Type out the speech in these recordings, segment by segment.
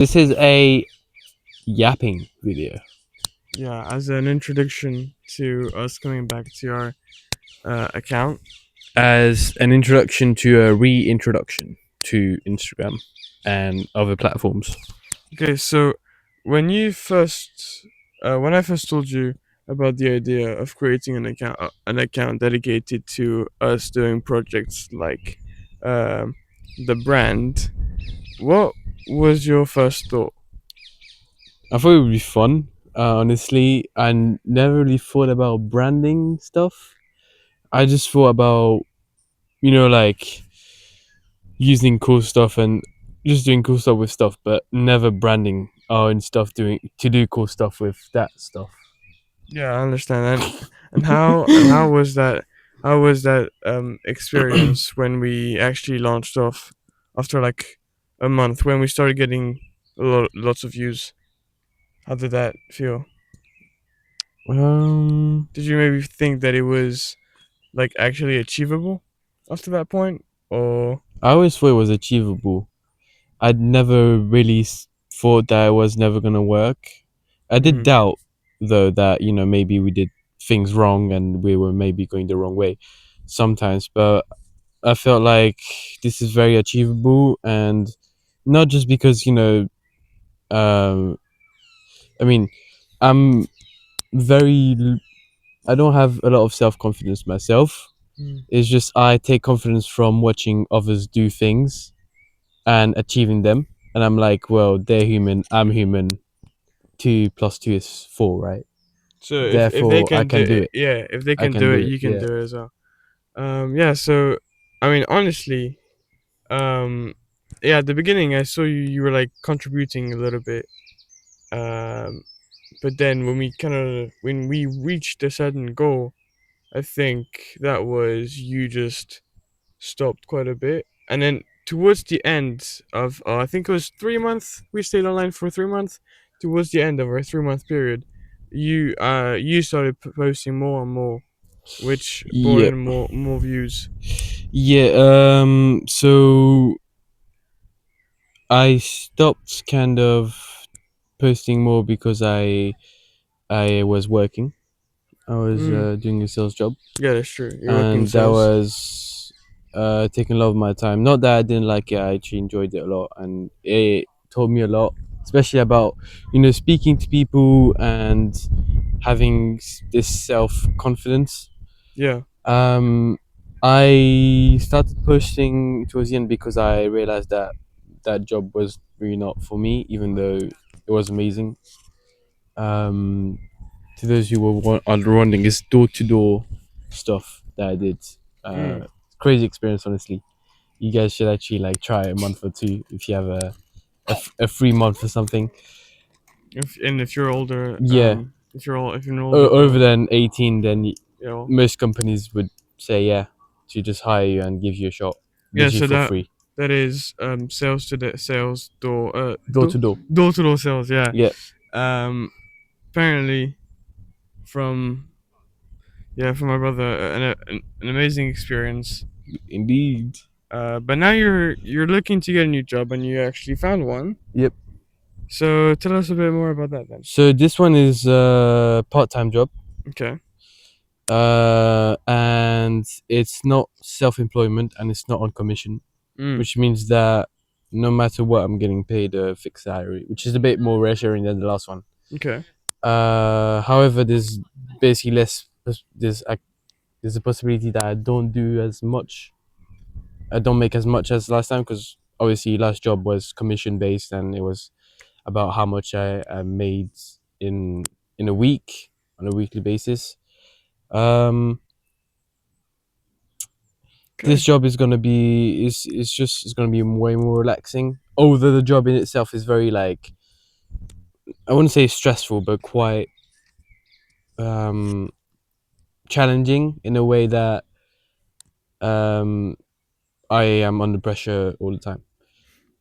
This is a yapping video. Yeah, as an introduction to us coming back to our account. As an introduction to a reintroduction to Instagram and other platforms. Okay, so when you first, when I first told you about the idea of creating an account dedicated to us doing projects like um, the brand, what was your first thought? I thought it would be fun. Honestly, never really thought about branding stuff. I just thought about, like using cool stuff and just doing cool stuff with stuff, but never branding and stuff doing to do cool stuff with that stuff. Yeah, I understand. And how was that? How was that experience when we actually launched off after like a month when we started getting lots of views? How did that feel? Um, Did you maybe think that it was like actually achievable after that point, or? I always thought it was achievable. I'd never really thought that it was never gonna work. I did Mm-hmm. doubt though that maybe we did things wrong and we were maybe going the wrong way sometimes, but I felt like this is very achievable, and not just because um, I mean, I'm very I don't have a lot of self confidence myself. Mm. It's just I take confidence from watching others do things and achieving them, and I'm like, well, they're human, I'm human. 2 plus 2 is 4, right? So if they Therefore, I can do can do it, it. yeah, if they I can can do it, do it. you can Yeah. do it as well. Yeah. So I mean, honestly, um, yeah, at the beginning, I saw you were like contributing a little bit. Um, but then when we reached a certain goal, I think that was you just stopped quite a bit, and then towards the end of I think it was 3 months. We stayed online for 3 months. Towards the end of our 3 month period, you started posting more and more, which brought Yeah. in more views. Yeah. So I stopped kind of posting more because I was working. I was Mm. doing a sales job, Yeah, that's true. You're working and that sales. was taking a lot of my time. Not that I didn't like it. I actually enjoyed it a lot, and it taught me a lot, especially about speaking to people and having this self confidence. Yeah. Um, I started posting towards the end because I realized that that job was really not for me, even though it was amazing. Um, to those who are wondering, it's door to door stuff that I did. Mm. Crazy experience, honestly. You guys should actually like try a month or two if you have a free month or something. If you're older, Yeah, if you're an older over girl, than 18, then you know. most companies would say yeah to just hire you and give you a shot, Yeah. literally So for that free, that is sales to the sales door door to door. door to door sales. Yeah. Yeah, Um. Apparently, from from my brother, an amazing experience. indeed. But now you're looking to get a new job, and you actually found one. Yep. So tell us a bit more about that then. So this one is a part-time job, Okay. and it's not self-employment and it's not on commission, Mm. which means that no matter what, I'm getting paid a fixed salary, which is a bit more reassuring than the last one. Okay. However, there's basically less. There's a possibility that I don't do as much. I don't make as much as last time because obviously last job was commission based and it was about how much I made in in a week on a weekly basis. Um, this Okay. job is gonna be it's gonna be way more relaxing. Although the job in itself is very like, I wouldn't say stressful, but quite um challenging in a way that um I am under pressure all the time.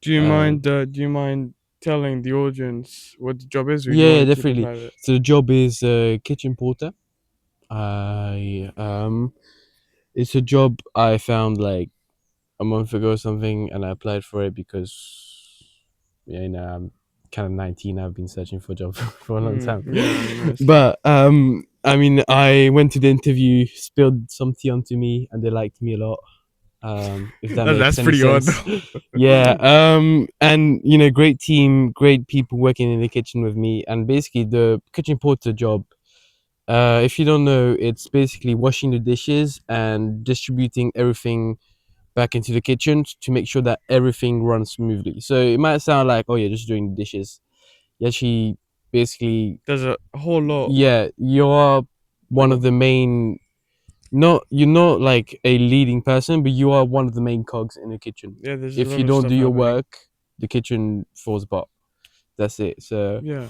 Do you mind telling the audience what the job is, or do you Yeah, want yeah, to keep it definitely. private? So the job is kitchen porter. I It's a job I found like a month ago or something, and I applied for it because yeah, kind of 19. I've been searching for a job for a long time. Yeah, nice. But I mean, I went to the interview, spilled some tea onto me, and they liked me a lot. If that makes That's any pretty odd sense. though. Yeah. And great team, great people working in the kitchen with me, and basically the kitchen porter job. If you don't know, it's basically washing the dishes and distributing everything back into the kitchen to make sure that everything runs smoothly. So it might sound like, oh, you're just doing the dishes. You actually basically, There's a whole lot yeah, you're that one of go. the main, not, you're not like a leading person, but you are one of the main cogs in the kitchen. Yeah, there's a If lot you of don't do stuff your happening. work, the kitchen falls apart. That's it. So Yeah.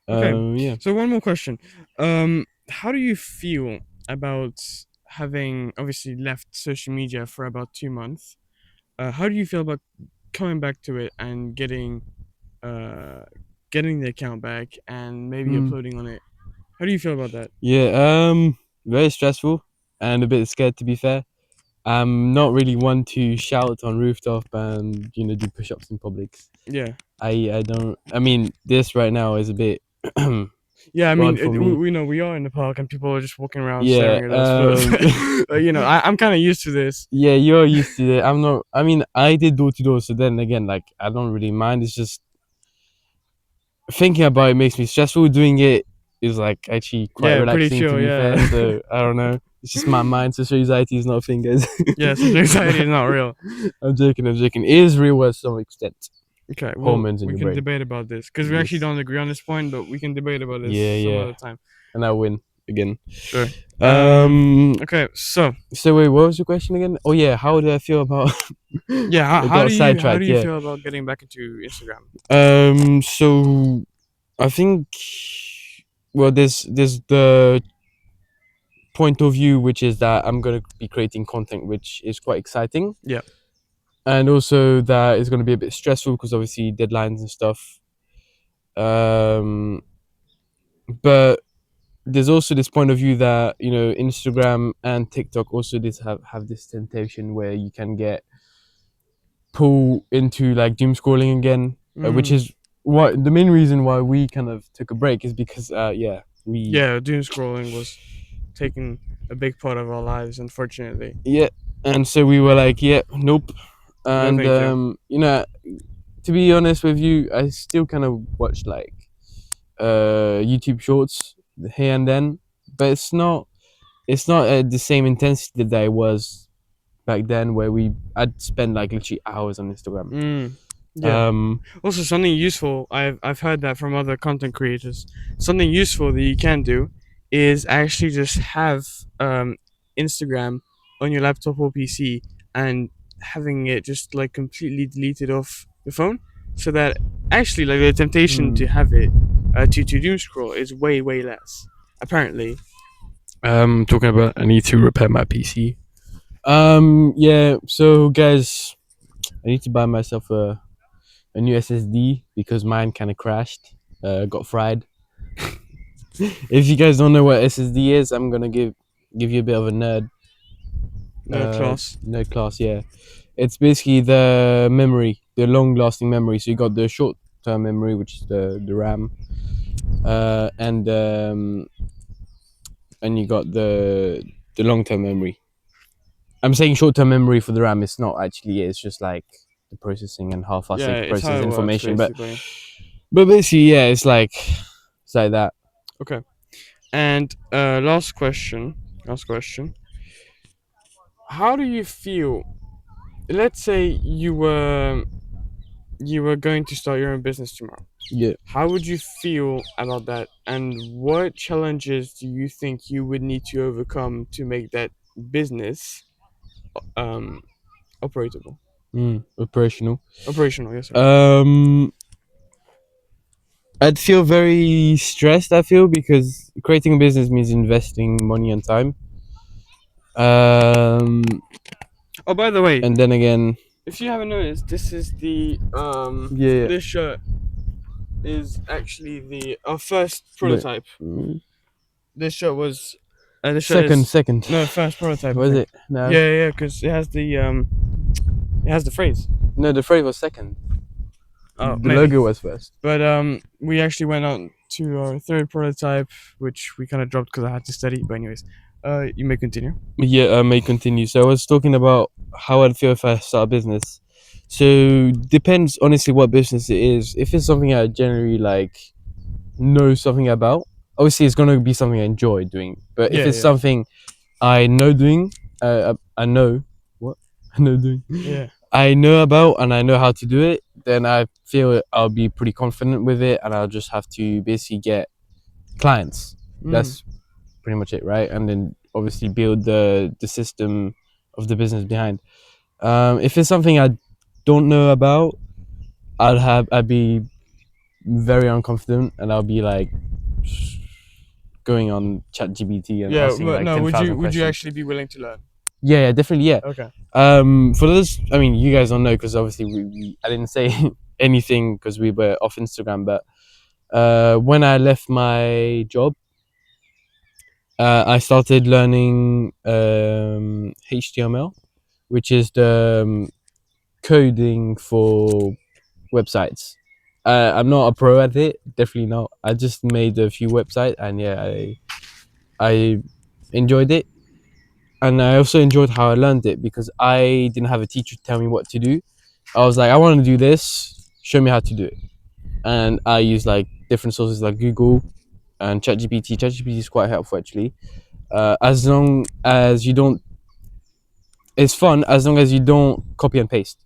Okay. yeah. So one more question. How do you feel about having obviously left social media for about 2 months? How do you feel about coming back to it and uh getting the account back and maybe Mm. uploading on it? How do you feel about that? Yeah, very stressful and a bit scared, to be fair. I'm not really one to shout on rooftop and do push-ups in public. Yeah. I don't. I mean, this right now is a bit Yeah, I mean, odd for me. we know we are in the park and people are just walking around Yeah. staring at us, but I'm kind of used to this. Yeah, you're used to it. I'm not. I mean, I did door to door, so then again, like, I don't really mind. It's just thinking about it makes me stressful. Doing it is like actually quite Yeah, pretty relaxing, to chill. be fair. Yeah, So I don't know. It's just my mind. Social anxiety is not a thing, guys. yeah. Social anxiety is not real. I'm joking. I'm joking. It is real to some extent. Okay, well, Hormones in we your can brain. debate about this because we actually Yes. don't agree on this point, but we can debate about this Yeah, some yeah. other time. And I win again. Sure. Um. Okay, so So wait, what was your question again? Oh yeah, how do I feel about? yeah, I how got how do sidetracked. you Yeah. feel about getting back into Instagram? So I think, well, there's the point of view which is that I'm gonna be creating content, which is quite exciting, Yeah. and also that is gonna be a bit stressful because obviously deadlines and stuff. Um, but there's also this point of view that Instagram and TikTok also this have this temptation where you can get pulled into like doom scrolling again, which Mm, is what the main reason why we kind of took a break is because yeah, we, yeah, doom scrolling was taking a big part of our lives, unfortunately. yeah, and so we were like, yeah, nope. No, And thank you. to be honest with you, I still kind of watch like YouTube shorts here and then, but it's not at the same intensity that it was back then, where I'd spend like literally hours on Instagram. Mm, yeah. um Also, something useful. I've heard that from other content creators. Something useful that you can do is actually just have Instagram on your laptop or PC and having it just like completely deleted off the phone, so that actually like the temptation hmm. to have it to doom scroll is way less. Apparently, Talking about, I need to repair my PC. Yeah, so guys, I need to buy myself a new SSD because mine kind of crashed, got fried. If you guys don't know what SSD is, I'm gonna give you a bit of a no class. nerd class. Yeah, it's basically the memory, the long lasting memory. So you got the short term memory, which is the RAM, and you got the long term memory. I'm saying short term memory for the RAM. It's not actually. It's just like the processing and how fast Yeah, it it's how processes it works information. But basically. basically, yeah, it's like that. Okay. And last question. Last question. How do you feel? Let's say you were going to start your own business tomorrow. Yeah. How would you feel about that? And what challenges do you think you would need to overcome to make that business um operatable? Operational. Operational, yes, sorry. Um, I'd feel very stressed. I feel because creating a business means investing money and time. Um, Oh, by the way, and then again, if you haven't noticed, this is the yeah, this shirt is actually the our first but prototype. This shirt was this shirt second, is second, no first prototype, I was think. it? No, Yeah, because it has the phrase. no, the phrase was second. Oh, The maybe. logo was first. But we actually went on to our third prototype, which we kind of dropped because I had to study. But anyways, you may continue. Yeah, I may continue. So I was talking about how I'd feel if I start a business. So depends honestly what business it is. If it's something I generally like know something about, obviously it's gonna be something I enjoy doing. But if Yeah, it's yeah, something I know doing, I know what I know doing. yeah. I know about and I know how to do it, then I feel I'll be pretty confident with it, and I'll just have to basically get clients. Mm. That's pretty much it, right? And then obviously build the system of the business behind. If it's something I don't know about, I'd be very unconfident, and I'll be like going on ChatGPT and Yeah, asking but like no. ten Would you thousand would you questions. actually be willing to learn? Yeah, yeah, definitely, yeah. Okay. For those, I mean, you guys don't know because obviously I didn't say anything because we were off Instagram. But when I left my job, I started learning HTML, which is the coding for websites. I'm not a pro at it, definitely not. I just made a few websites, and yeah, I enjoyed it, and I also enjoyed how I learned it because I didn't have a teacher tell me what to do. I was like, I want to do this. Show me how to do it, and I use like different sources like Google and ChatGPT. ChatGPT is quite helpful actually. As long as you don't, it's fun as long as you don't copy and paste.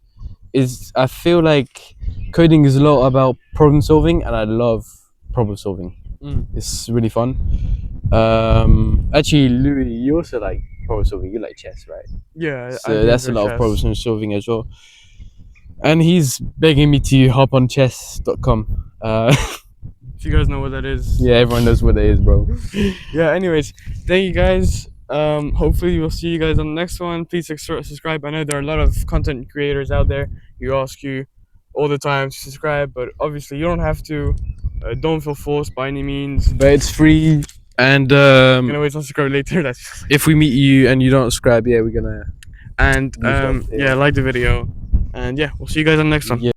Is I feel like coding is a lot about problem solving, and I love problem solving. Mm. It's really fun. Actually, Louis, you also like problem solving. You like chess, right? Yeah, I So do that's a enjoy lot of chess. problem solving as well. And he's begging me to hop on chess.com. If you guys know what that is. Yeah, everyone knows what it is, bro. Yeah. Anyways, thank you guys. Hopefully we'll see you guys on the next one. Please subscribe. I know there are a lot of content creators out there who ask you all the time to subscribe, but obviously you don't have to. Don't feel forced by any means. But it's free, and You can always unsubscribe later. That's if we meet you and you don't subscribe, yeah, we're gonna and goof off. yeah, Yeah. like the video, and yeah, we'll see you guys on the next one. Yeah.